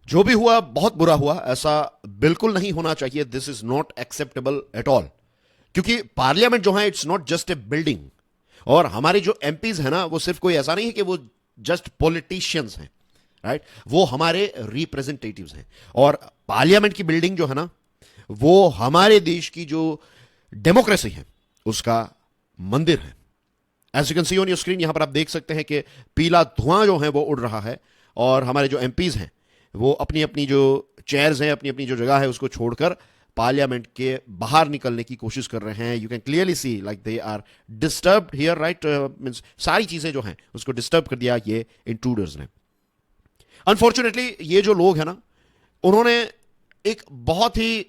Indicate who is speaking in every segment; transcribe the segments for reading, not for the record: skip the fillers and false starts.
Speaker 1: जो भी हुआ बहुत बुरा हुआ, ऐसा बिल्कुल नहीं होना चाहिए। This is not acceptable at all. क्योंकि पार्लियामेंट जो है it's not just a building. और हमारे जो एमपीज है ना, वो सिर्फ कोई ऐसा नहीं है कि वो जस्ट पॉलिटिशियंस हैं, राइट। वो हमारे रिप्रेजेंटेटिव्स हैं। और पार्लियामेंट की बिल्डिंग जो है ना, वो हमारे देश की जो डेमोक्रेसी है उसका मंदिर है। As you can see on your screen, यहां पर आप देख सकते हैं कि पीला धुआं जो है वो उड़ रहा है। और हमारे जो एमपीज हैं वो अपनी अपनी जो चेयर्स हैं, अपनी अपनी जो जगह है उसको छोड़कर पार्लियामेंट के बाहर निकलने की कोशिश कर रहे हैं। You can clearly see like they are disturbed here, right. Means सारी चीजें जो हैं उसको डिस्टर्ब कर दिया ये इंट्रूडर्स ने। अनफॉर्चुनेटली ये जो लोग हैं ना, उन्होंने एक बहुत ही,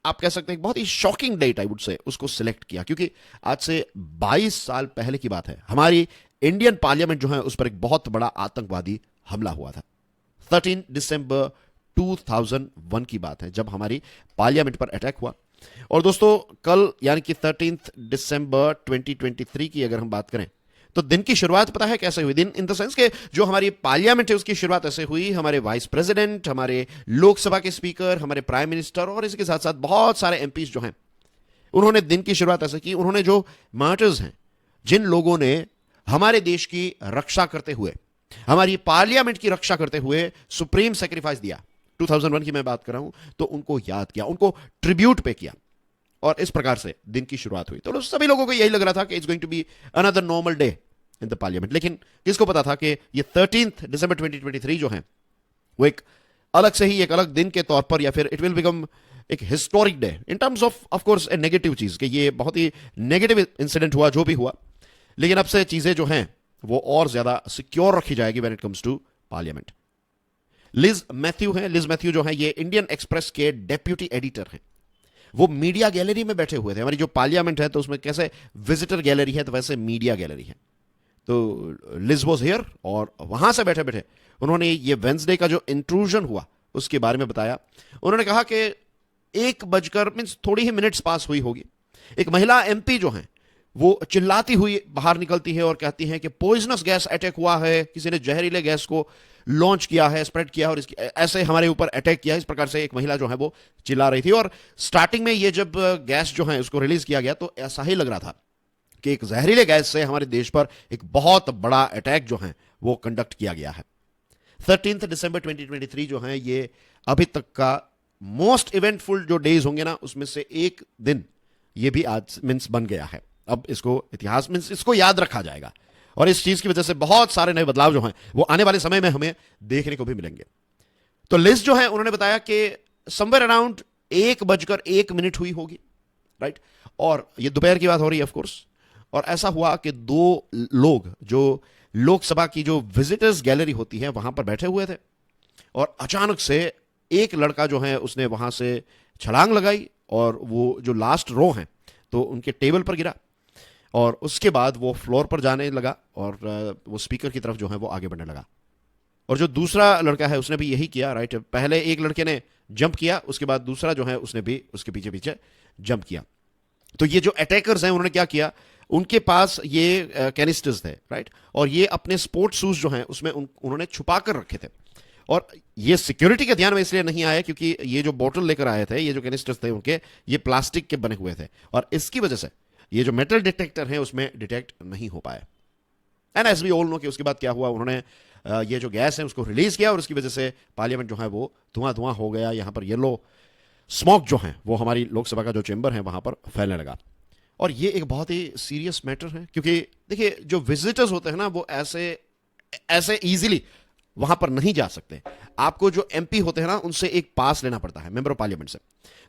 Speaker 1: आप कह सकते हैं बहुत ही shocking date I would say उसको सिलेक्ट किया। क्योंकि आज से 22 साल पहले की बात है, हमारी इंडियन पार्लियामेंट जो है उस पर एक बहुत बड़ा आतंकवादी हमला हुआ था। 13 दिसंबर 2001 की बात है जब हमारी पार्लियामेंट पर अटैक हुआ। और दोस्तों कल यानी कि 13 दिसंबर 2023 की अगर हम बात करें तो दिन की शुरुआत पता है कैसे हुई? दिन इन द सेंस के जो हमारी पार्लियामेंट है उसकी शुरुआत ऐसे हुई। हमारे वाइस प्रेसिडेंट, हमारे लोकसभा के स्पीकर, हमारे प्राइम मिनिस्टर और इसके साथ साथ बहुत सारे एमपीज जो हैं, उन्होंने दिन की शुरुआत ऐसे की। उन्होंने जो मार्टर्स हैं, जिन लोगों ने हमारे देश की रक्षा करते हुए, हमारी पार्लियामेंट की रक्षा करते हुए सुप्रीम सेक्रीफाइस दिया, 2001 की मैं बात कर रहा हूं, तो उनको याद किया, उनको ट्रिब्यूट पे किया। और इस प्रकार से दिन की शुरुआत हुई। तो सभी लोगों को यही लग रहा था कि it's going to be another normal day in the parliament. लेकिन किसको पता था कि ये 13 दिसंबर 2023 जो है वो एक अलग से ही, एक अलग दिन के तौर पर, या फिर इट विल बिकम एक historic day in terms of course A negative चीज, कि ये बहुत ही नेगेटिव इंसिडेंट हुआ जो भी हुआ। लेकिन अब से चीजें जो हैं वो और ज्यादा सिक्योर रखी जाएगी when it comes to parliament. Liz Matthew हैं, लिज मैथ्यू जो है ये इंडियन एक्सप्रेस के डेप्यूटी एडिटर हैं। वो मीडिया गैलरी में बैठे हुए थे। हमारी जो पार्लियामेंट है तो उसमें कैसे विजिटर गैलरी है, तो वैसे मीडिया गैलरी है। तो लिज वॉज हियर और वहां से बैठे बैठे उन्होंने ये वेंसडे का जो इंट्रूजन हुआ उसके बारे में बताया। उन्होंने कहा कि 1 बजकर मीन्स थोड़ी ही मिनट्स पास हुई होगी, एक महिला एमपी जो है वो चिल्लाती हुई बाहर निकलती है और कहती है कि पॉइजनस गैस अटैक हुआ है, किसी ने जहरीले गैस को लॉन्च किया है, स्प्रेड किया, और इसकी ऐसे हमारे ऊपर अटैक किया है। इस प्रकार से एक महिला जो है वो चिल्ला रही थी। और स्टार्टिंग में ये जब गैस जो है उसको रिलीज किया गया तो ऐसा ही लग रहा था कि एक जहरीले गैस से हमारे देश पर एक बहुत बड़ा अटैक जो है वो कंडक्ट किया गया है। 13 दिसंबर 2023 जो है ये अभी तक का मोस्ट इवेंटफुल जो डेज होंगे ना, उसमें से एक दिन ये भी आज मीन्स बन गया है। अब इसको इतिहास मीन्स इसको याद रखा जाएगा। और इस चीज की वजह से बहुत सारे नए बदलाव जो हैं वो आने वाले समय में हमें देखने को भी मिलेंगे। तो लिस्ट जो है उन्होंने बताया कि समवेयर अराउंड 1 बजकर 1 मिनट हुई होगी, राइट। और ये दोपहर की बात हो रही है ऑफकोर्स। और ऐसा हुआ कि 2 लोग जो लोकसभा की जो विजिटर्स गैलरी होती है वहां पर बैठे हुए थे, और अचानक से एक लड़का जो है उसने वहां से छलांग लगाई और वो जो लास्ट रो है तो उनके टेबल पर गिरा। और उसके बाद वो फ्लोर पर जाने लगा और वो स्पीकर की तरफ जो है वो आगे बढ़ने लगा। और जो दूसरा लड़का है उसने भी यही किया, राइट। पहले एक लड़के ने जंप किया, उसके बाद दूसरा जो है उसने भी उसके पीछे पीछे जंप किया। तो ये जो अटैकर्स हैं उन्होंने क्या किया, उनके पास ये कैनिस्टर्स थे, राइट। और ये अपने स्पोर्ट शूज जो हैं उसमें उन्होंने छुपा कर रखे थे। और ये सिक्योरिटी के ध्यान में इसलिए नहीं आया क्योंकि ये जो बोतल लेकर आए थे, ये जो कैनिस्टर्स थे उनके, ये प्लास्टिक के बने हुए थे। और इसकी वजह से ये जो मेटल डिटेक्टर है उसमें डिटेक्ट नहीं हो पाया। And as we all know कि उसके बाद क्या हुआ, उन्होंने ये जो गैस है उसको रिलीज किया और उसकी वजह से पार्लियामेंट जो है वो धुआं धुआं हो गया। यहां पर येलो स्मोक जो है वो हमारी लोकसभा का जो चेंबर है वहां पर फैलने लगा। और ये एक बहुत ही सीरियस मैटर है क्योंकि देखिए जो विजिटर्स होते हैं ना वो ऐसे ऐसे इजीली वहां पर नहीं जा सकते। आपको जो एमपी होते हैं ना उनसे एक पास लेना पड़ता है, मेंबर ऑफ पार्लियामेंट से।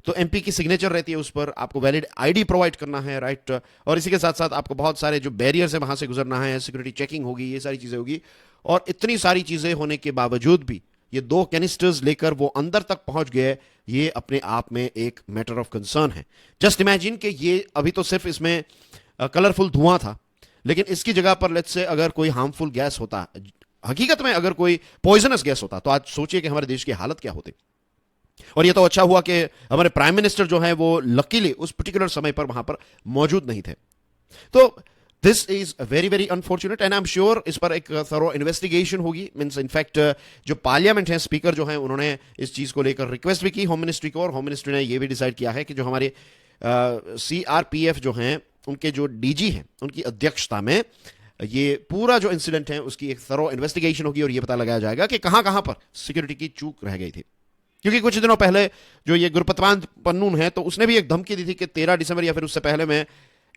Speaker 1: तो एमपी की सिग्नेचर रहती है उस पर, आपको वैलिड आईडी प्रोवाइड करना है, राइट। और इसी के साथ साथ आपको बहुत सारे जो बैरियर्स है वहां से गुजरना है, सिक्योरिटी चेकिंग होगी, ये सारी चीजें होगी। और इतनी सारी चीजें होने के बावजूद भी ये 2 कैनिस्टर्स लेकर वो अंदर तक पहुंच गए, ये अपने आप में एक मैटर ऑफ कंसर्न है। जस्ट इमेजिन कि ये अभी तो सिर्फ इसमें कलरफुल धुआं था, लेकिन इसकी जगह पर लेट्स से अगर कोई हार्मफुल गैस होता, हकीकत में अगर कोई पॉइजनस गैस होता, तो आज सोचिए कि हमारे देश की हालत क्या होती। और ये तो अच्छा हुआ कि हमारे प्राइम मिनिस्टर जो है वो लकीली उस पर्टिकुलर समय पर वहां पर मौजूद नहीं थे। तो this is very very unfortunate and I am sure इस पर एक थरो इन्वेस्टिगेशन होगी। मीन्स इनफैक्ट जो पार्लियामेंट है, स्पीकर जो है, उन्होंने इस चीज को लेकर रिक्वेस्ट भी की होम मिनिस्ट्री को, और होम मिनिस्ट्री ने यह भी डिसाइड किया है कि जो हमारे सीआरपीएफ जो हैं, उनके जो डीजी हैं, उनकी अध्यक्षता में ये पूरा जो इंसिडेंट है उसकी एक थरो इन्वेस्टिगेशन होगी और ये पता लगाया जाएगा कि कहां कहां पर सिक्योरिटी की चूक रह गई थी। क्योंकि कुछ दिनों पहले जो ये गुरपतवान पन्नून है, तो उसने भी एक धमकी दी थी कि 13 दिसंबर या फिर उससे पहले मैं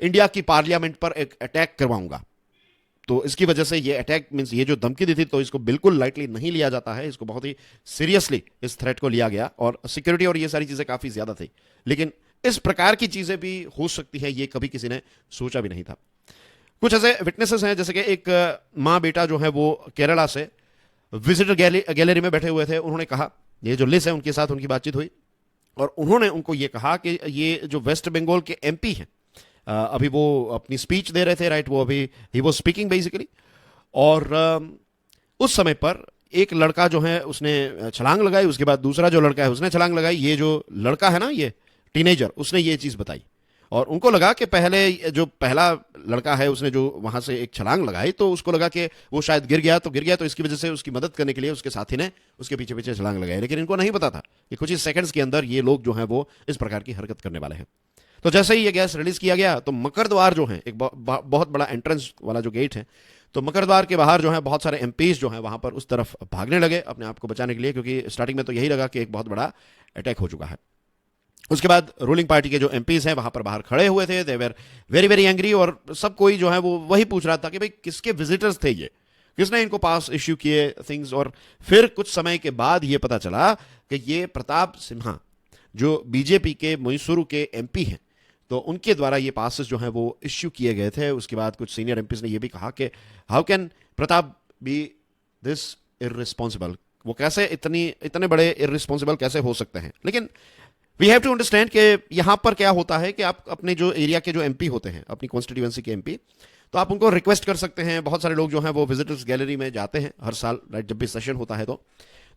Speaker 1: इंडिया की पार्लियामेंट पर एक अटैक करवाऊंगा। तो इसकी वजह से ये अटैक मींस ये जो धमकी दी थी, तो इसको बिल्कुल लाइटली नहीं लिया जाता है, इसको बहुत ही सीरियसली इस थ्रेट को लिया गया, और सिक्योरिटी और ये सारी चीजें काफी ज्यादा थी। लेकिन इस प्रकार की चीजें भी हो सकती है, ये कभी किसी ने सोचा भी नहीं था। कुछ ऐसे विटनेसेस हैं, जैसे कि एक माँ बेटा जो है वो केरला से विजिटर गैलरी में बैठे हुए थे। उन्होंने कहा, ये जो लिस है उनके साथ उनकी बातचीत हुई, और उन्होंने उनको ये कहा कि ये जो वेस्ट बंगाल के एमपी हैं, अभी वो अपनी स्पीच दे रहे थे, राइट, वो अभी ही वो स्पीकिंग बेसिकली, और उस समय पर एक लड़का जो है उसने छलांग लगाई, उसके बाद दूसरा जो लड़का है उसने छलांग लगाई। ये जो लड़का है ना, ये टीनेजर, उसने ये चीज बताई, और उनको लगा कि पहले जो पहला लड़का है उसने जो वहां से एक छलांग लगाई, तो उसको लगा कि वो शायद गिर गया, तो इसकी वजह से उसकी मदद करने के लिए उसके साथी ने उसके पीछे पीछे छलांग लगाई। लेकिन इनको नहीं पता था कि कुछ ही सेकंड्स के अंदर ये लोग जो हैं वो इस प्रकार की हरकत करने वाले हैं। तो जैसे ही ये गैस रिलीज किया गया, तो मकरद्वार जो है, एक बहुत बड़ा एंट्रेंस वाला जो गेट है, तो मकरद्वार के बाहर जो है बहुत सारे एमपीज जो हैं वहां पर उस तरफ भागने लगे अपने आप को बचाने के लिए, क्योंकि स्टार्टिंग में तो यही लगा कि एक बहुत बड़ा अटैक हो चुका है। उसके बाद रूलिंग पार्टी के जो एमपीज हैं वहां पर बाहर खड़े हुए थे, दे वर वेरी वेरी एंग्री, और सब कोई जो है वो वही पूछ रहा था कि भाई किसके विजिटर्स थे ये, किसने इनको पास इश्यू किए थिंग्स। और फिर कुछ समय के बाद ये पता चला कि ये प्रताप सिम्हा जो बीजेपी के मैसूरू के एमपी हैं, तो उनके द्वारा ये पासेस जो हैं वो इश्यू किए गए थे। उसके बाद कुछ सीनियर एमपीज ने ये भी कहा कि how can Pratap be this irresponsible, वो कैसे इतने बड़े इररिस्पॉन्सिबल कैसे हो सकते हैं। लेकिन वी हैव टू अंडरस्टैंड कि यहां पर क्या होता है कि आप अपने जो एरिया के जो एमपी होते हैं, अपनी कॉन्स्टिट्यूएंसी के एमपी, तो आप उनको रिक्वेस्ट कर सकते हैं। बहुत सारे लोग जो हैं वो विजिटर्स गैलरी में जाते हैं हर साल, राइट, जब भी सेशन होता है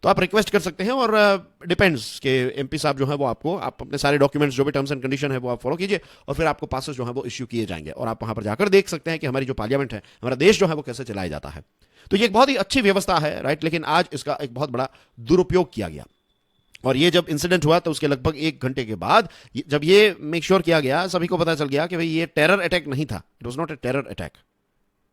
Speaker 1: तो आप रिक्वेस्ट कर सकते हैं, और डिपेंड्स के एमपी साहब जो है वो आपको, आप अपने सारे डॉक्यूमेंट्स जो भी टर्म्स एंड कंडीशन है वो आप फॉलो कीजिए, और फिर आपको पासेस जो है वो इश्यू किए जाएंगे, और आप वहां पर जाकर देख सकते हैं कि हमारी जो पार्लियामेंट है, हमारा देश जो है वो कैसे चलाया जाता है। तो ये एक बहुत ही अच्छी व्यवस्था है, राइट, लेकिन आज इसका एक बहुत बड़ा दुरुपयोग किया गया। और ये जब इंसिडेंट हुआ तो उसके लगभग 1 घंटे के बाद जब ये मेक श्योर किया गया, सभी को पता चल गया कि भाई ये टेरर अटैक नहीं था, it was not a terror attack.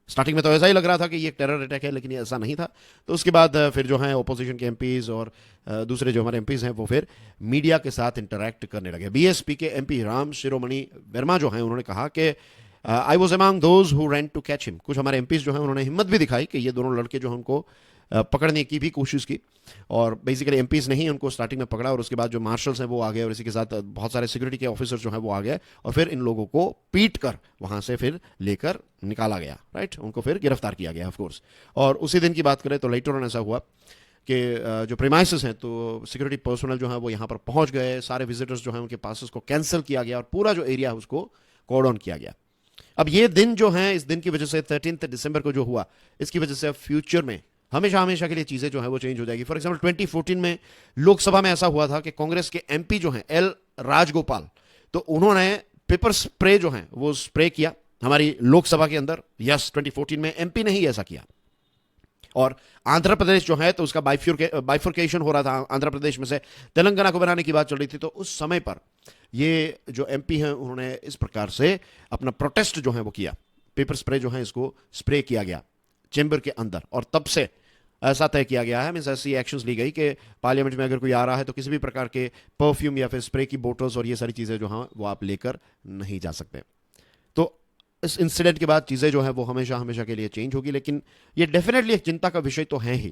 Speaker 1: Starting में तो ऐसा ही लग रहा था कि ये टेरर अटैक है, लेकिन ये ऐसा नहीं था। तो उसके बाद फिर जो है ओपोजिशन के एमपीज और दूसरे जो हमारे एमपीज हैं वो फिर मीडिया के साथ इंटरैक्ट करने लगे। बीएसपी के एमपी राम शिरोमणि वर्मा जो हैं, उन्होंने कहा कि I was among those who ran to catch him. कुछ हमारे एमपीज जो हैं उन्होंने हिम्मत भी दिखाई कि ये दोनों लड़के जो हैं उनको पकड़ने की भी कोशिश की, और बेसिकली एमपीज ने ही उनको स्टार्टिंग में पकड़ा, और उसके बाद जो मार्शल्स हैं वो आ गए, और इसी के साथ बहुत सारे सिक्योरिटी के ऑफिसर्स जो हैं वो आ गए, और फिर इन लोगों को पीट कर वहां से फिर लेकर निकाला गया, राइट, उनको फिर गिरफ्तार किया गया ऑफ कोर्स। और उसी दिन की बात करें तो लेटर ऑन ऐसा हुआ कि जो प्रीमाइसेस हैं, तो सिक्योरिटी पर्सनल जो है वो यहाँ पर पहुंच गए, सारे विजिटर्स जो हैं उनके पासेस को कैंसिल किया गया, और पूरा जो एरिया है उसको कॉर्डन किया गया। अब ये दिन जो है, इस दिन की वजह से 13 दिसंबर को जो हुआ, इसकी वजह से फ्यूचर में हमेशा हमेशा के लिए चीजें जो है वो चेंज हो जाएगी। फॉर एग्जांपल 2014 में लोकसभा में ऐसा हुआ था कि कांग्रेस के एमपी जो हैं एल राजगोपाल, तो उन्होंने पेपर स्प्रे जो है वो स्प्रे किया हमारी लोकसभा के अंदर। यस, 2014 में एमपी ने ही ऐसा किया। और आंध्र प्रदेश जो है तो उसका बाइफर्केशन हो रहा था, आंध्र प्रदेश में से तेलंगाना को बनाने की बात चल रही थी। तो उस समय पर ये जो एमपी हैं उन्होंने इस प्रकार से अपना प्रोटेस्ट जो है वो किया, पेपर स्प्रे जो है इसको स्प्रे किया गया चेंबर के अंदर, और तब से ऐसा तय किया गया है, मीन्स ऐसी एक्शंस ली गई कि पार्लियामेंट में अगर कोई आ रहा है तो किसी भी प्रकार के परफ्यूम या फिर स्प्रे की बोटल्स और ये सारी चीज़ें जो हैं वो आप लेकर नहीं जा सकते। तो इस इंसिडेंट के बाद चीज़ें जो है वो हमेशा हमेशा के लिए चेंज होगी। लेकिन ये डेफिनेटली एक चिंता का विषय तो है ही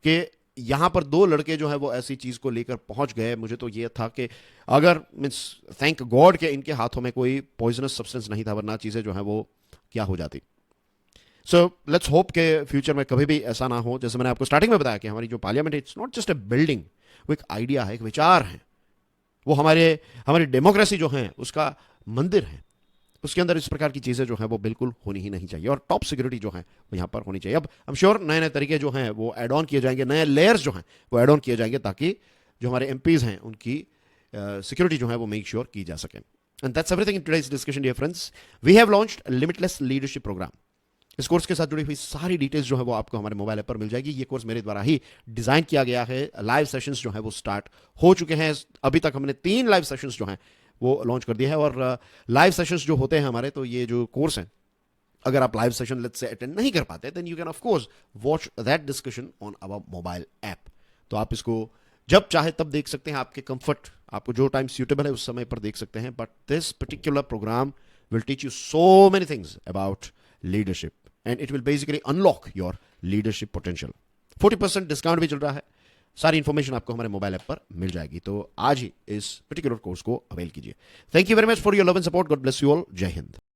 Speaker 1: कि यहाँ पर 2 लड़के जो है वो ऐसी चीज़ को लेकर पहुंच गए। मुझे तो ये था कि अगर मीन्स थैंक गॉड के इनके हाथों में कोई पॉइजनस सब्सटेंस नहीं था, वरना चीज़ें जो है वो क्या हो जाती। सो लेट्स होप के फ्यूचर में कभी भी ऐसा ना हो। जैसे मैंने आपको स्टार्टिंग में बताया कि हमारी जो parliament, it's not just a building, वो एक आइडिया है, एक विचार है, वो हमारी डेमोक्रेसी जो है उसका मंदिर है। उसके अंदर इस प्रकार की चीज़ें जो हैं वो बिल्कुल होनी ही नहीं चाहिए, और टॉप सिक्योरिटी जो है वो यहाँ पर होनी चाहिए। अब आई एम श्योर नए नए तरीके जो हैं वो ऐड ऑन किए जाएंगे, नए लेयर्स जो हैं वो ऐड ऑन किए जाएंगे, ताकि जो हमारे एमपीज हैं उनकी सिक्योरिटी जो है वो मेक श्योर की जा सके। And that's everything in today's discussion, dear friends. We have launched a Limitless Leadership Program. इस कोर्स के साथ जुड़ी हुई सारी डिटेल्स जो है वो आपको हमारे मोबाइल ऐप पर मिल जाएगी। ये कोर्स मेरे द्वारा ही डिजाइन किया गया है। लाइव सेशंस जो है वो स्टार्ट हो चुके हैं। अभी तक हमने 3 लाइव सेशंस जो हैं वो लॉन्च कर दिए हैं। और लाइव सेशंस जो होते हैं हमारे, तो ये जो कोर्स है, अगर आप live session let's say attend नहीं कर पाते, then you can of course watch that discussion on our mobile app. तो आप इसको जब चाहे तब देख सकते हैं, आपके कंफर्ट, आपको जो टाइम सूटेबल है उस समय पर देख सकते हैं। But this particular program will teach you so many things about leadership and it will basically unlock your leadership potential. 40% discount भी चल रहा है। सारी इंफॉर्मेशन आपको हमारे मोबाइल ऐप पर मिल जाएगी। तो आज ही इस पर्टिकुलर कोर्स को अवेल कीजिए। Thank you very much for your love and support. God bless you all. जय हिंद।